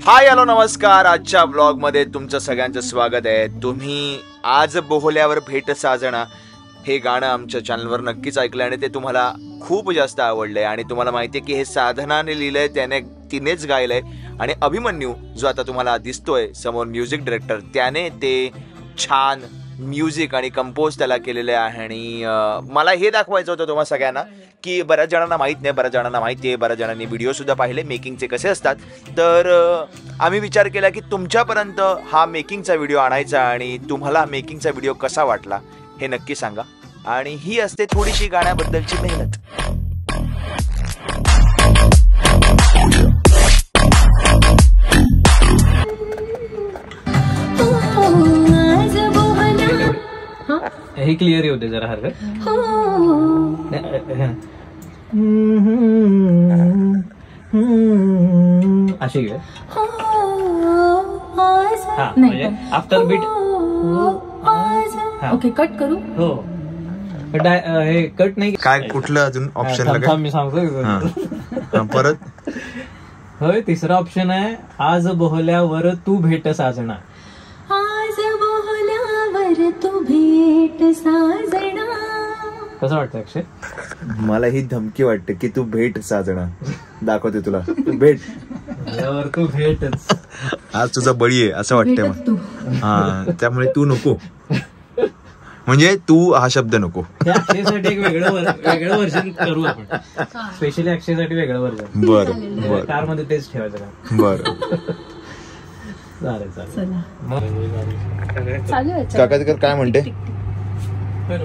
Hi hello नमस्कार. आजच्या blog मध्ये तुमचं सगळ्यांचं स्वागत आहे. तुम्ही आज बोहल्यावर भेट साजना हे गाणं आमच्या चॅनलवर नक्कीच ऐकलं आणि ते तुम्हाला खूप जास्त आवडलंय आणि तुम्हाला माहिती आहे की हे साधनाने लिहिलंय, तिनेच गायलंय आणि अभिमन्यू जो आता तुम्हाला दिसतोय समोर म्युझिक डायरेक्टर, त्याने ते छान म्युझिक आणि कंपोज त्याला केलेले आहे. आणि मला हे दाखवायचं होतं तुम्हाला सगळ्यांना की बऱ्याच जणांना माहीत नाही, बऱ्याच जणांना माहिती आहे, बऱ्याच जणांनी व्हिडिओसुद्धा पाहिले मेकिंगचे कसे असतात. तर आम्ही विचार केला की तुमच्यापर्यंत हा मेकिंगचा व्हिडिओ आणायचा आणि तुम्हाला मेकिंगचा व्हिडिओ कसा वाटला हे नक्की सांगा. आणि ही असते थोडीशी गाण्याबद्दलची मेहनत. हे क्लिअर होते जरा हरकत. अशी आफ्टर बीट. ओके, कट करू. हो, हे कट नाही. काय कुठलं अजून ऑप्शन मी सांगतो परत. होय, तिसरा ऑप्शन आहे आज बोहल्यावर तू भेट साजना. आज बोहल्यावर तू भेट साजना. कसं वाटतं अक्षय? मला ही धमकी वाटते की तू भेट साजना दाखवते तुला. भेट तू भेटच. आज तुझा बळी आहे असं वाटतंय मला. हा, त्यामुळे तू नको, म्हणजे तू हा शब्द नको. अक्षयसाठी एक वेगळं वर्जन करू आपण. स्पेशली अक्षयसाठी वेगळं वर्जन. बरं, कार मध्ये तेच ठेवायचं का? बरं. चालेल. काकाकर काय म्हणते? आज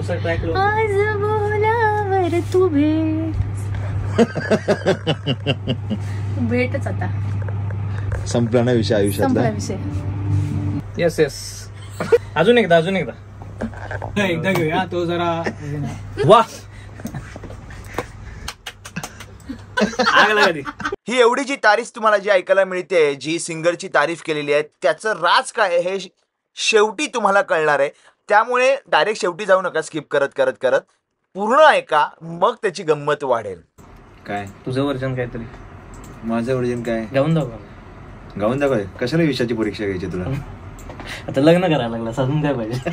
बोलावर तू भेटच. आता संपला ना विषय आयुष्यातला. येस. अजून एकदा घेऊया तो जरा. वा, ही एवढी जी तारीफ तुम्हाला जी ऐकायला मिळते, जी सिंगरची तारीफ केलेली आहे, त्याचं राज काय हे शेवटी तुम्हाला कळणार आहे. त्यामुळे डायरेक्ट शेवटी जाऊ नका, स्किप करत पूर्ण ऐका, मग त्याची गंमत वाढेल. काय तुझं वर्जन काहीतरी? माझं वर्जन काय? गाऊन दाखव. कशाला विषयाची परीक्षा घ्यायची तुला? आता लग्न करायला लागला, साधून काय पाहिजे?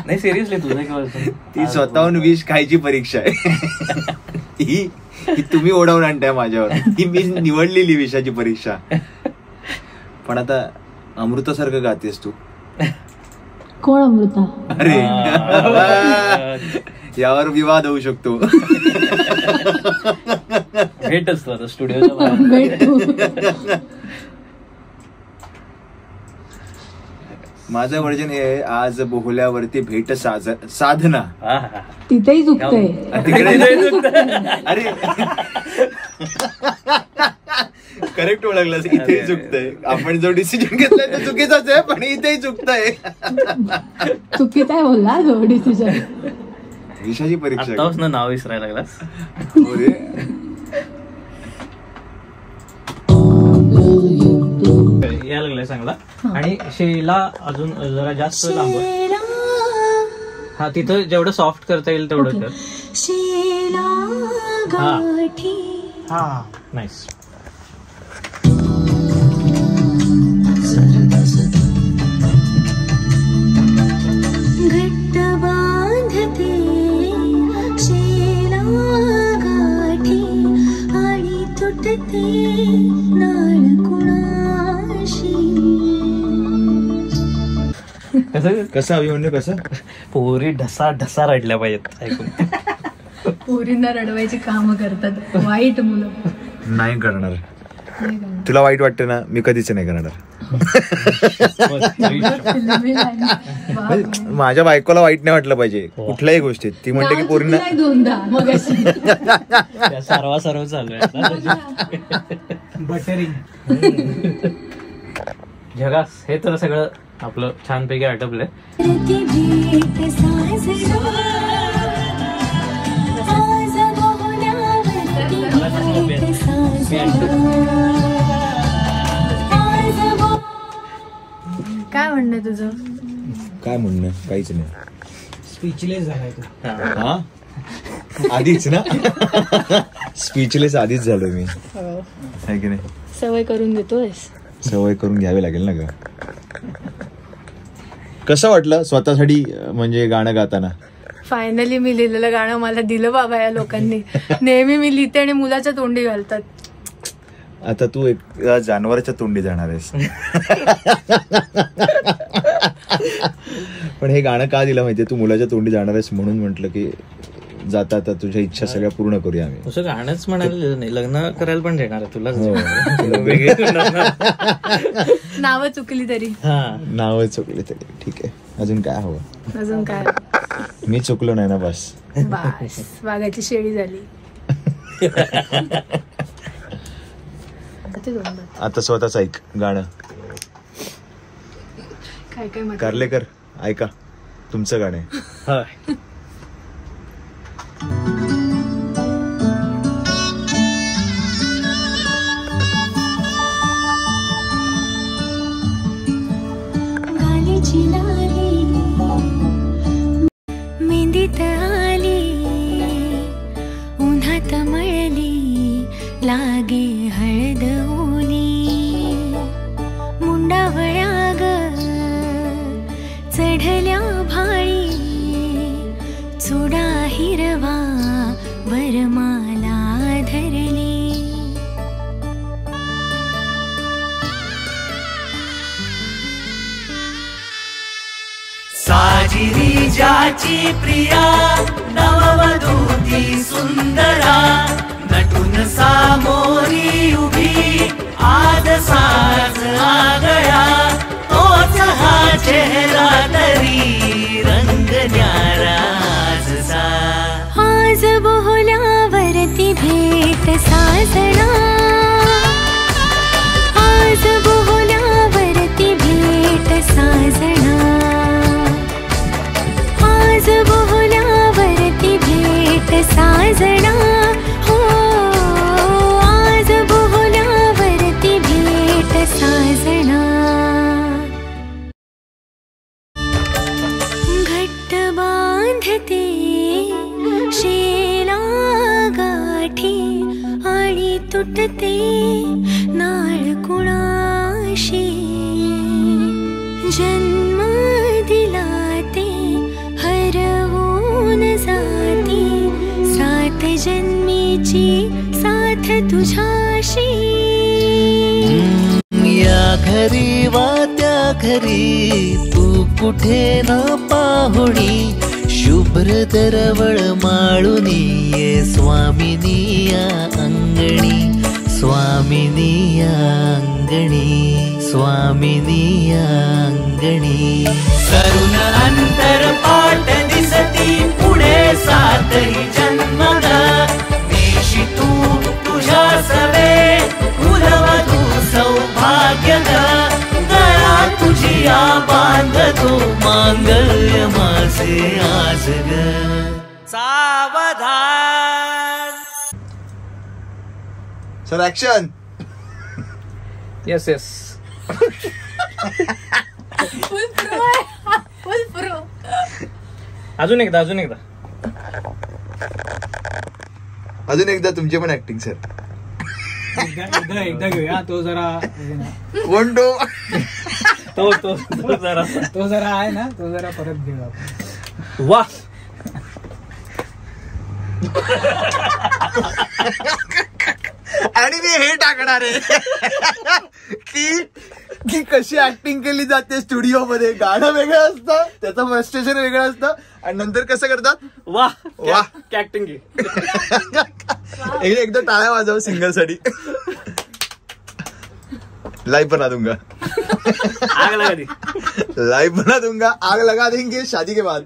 नाही, सिरियसली तुझं काय? ती स्वतःहून विष खायची परीक्षा आहे. ही तुम्ही ओढवून आणताय माझ्यावर. ही मी निवडलेली विषयाची परीक्षा. पण आता अमृतासारखं गातेस तू. कोण अमृता? अरे यावर विवाद होऊ शकतो. भेटच तो आता स्टुडिओ. माझं वर्जन हे आज बोहल्यावरती भेट साधना. तिथेही चुकतंय. अरे करेक्ट ओळखलं. इथेही चुकतंय. आपण जो डिसिजन घेतलाय तो चुकीचाच आहे, पण इथेही चुकतंय. चुकीचा आहे बोलला जो डिसिजन. विषयाची परीक्षा नाव विसरायला लागलास. या लागलाय चांगला. आणि शेला अजून जरा जास्त लांब. हा, तिथं जेवढं सॉफ्ट करता येईल तेवढं कर. हा, नाईस. घट्ट बांधते शेला गाठी आणि तुटते नाळ कुणाशी. कसं अभिमन्यू कसं? पोरी ढसा रडल्या पाहिजेत ऐकून. पोरींना रडवायची काम करतात वाईट मुलं. नाही करणार. तुला वाईट वाटतं ना? मी कधीच नाही करणार. माझ्या बायकोला वाईट नाही वाटलं पाहिजे कुठल्याही गोष्टीत. ती म्हणते की पोरींना सर्व चालू आहे. बटरिंग झगास. हे तर सगळं आपलं छानपैकी आटपलंय. काय म्हणणं तुझं? काय म्हणणं? काहीच नाही. स्पीचलेस झालाय तू. हा, आधीच ना. स्पीचलेस आधीच झालो मी, है की नाही? सवय करून देतोयस. सवय करून घ्यावी लागेल ना ग. कसं वाटलं स्वतःसाठी म्हणजे गाणं गाताना? फायनली मी लिहिलेलं गाणं मला दिलं बाबा या लोकांनी. नेहमी मी लिहिते आणि मुलाच्या तोंडी घालतात. आता तू एक जानवराच्या तोंडी जाणार आहेस. पण हे गाणं का दिलं माहितीये? तू मुलाच्या तोंडी जाणार आहेस म्हणून म्हटलं की जाता आता तुझ्या इच्छा सगळ्या पूर्ण करूया आम्ही. असं गाणंच म्हणायला नाही, लग्न करायला पण देणार आहे तुला. नावं चुकली तरी. नाव चुकले तरी ठीक आहे. अजून काय हवं? अजून काय? मी चुकलो नाही ना बस. बस वाघाची शेळी झाली. आता स्वतःच ऐक गाणं. काय काय म्हणतात? कारलेकर ऐका तुमचं गाणं आहे. मेहंदीत आली उन्हात मळली लागे हळद ओली मुंडावळ्या ग चढल्या भाळी चुडा हिरवा वरमाला धरली. साजिरी ज्याची प्रिया नववधूती सुंदरा नटून सामोरी उभी आज साज आगळा तोच हा चेहरा तरी रंग न्यारा आजचा. आज बोहल्यावरती भेट साजना आज बोहल्यावरती भेट साजना आज बोहल्यावरती भेट साजना हो आज बोहल्यावरती भेट साजना. घट्ट बांधते शेला गाठी आणि तुटते नाळ कुणाशी जन्म दिला ते हरवून जाते सात जन्मीची साथ तुझ्याशी. या घरी वा त्या घरी तू कुठे न पाहुणी शुभ्र दरवळ माळुनी ये स्वामिनी या अंगणी स्वामिनी या अंगणी स्वामिनी या अंगणी. करुण अंतर पाठ दिसती पुढे सातही जन्म देशी तू तुझ्या सवे कुलवधू सौभाग्य गळा तुझी या बांधतो मांगल्य माझे आज ग. सावधान. Sir action. Yes yes. अजून एकदा अजून एकदा तुमची पण ऍक्टिंग सर. एकदा घेऊया. तो जरा कोण तो जरा आहे ना, तो जरा परत घेऊया. वा. आणि मी हे टाकणार आहे की कशी ऍक्टिंग केली जाते स्टुडिओ मध्ये. गाणं वेगळं असतं, त्याचं फ्रस्ट्रेशन वेगळं असतं आणि नंतर कसं करतात. वा वा ऍक्टिंग. एकदा टाळ्या वाजव सिंगल साठी. लाइव बना दूंगा आग लगा दी. लाइव बना दूंगा आग लगा देंगे शादी के बाद.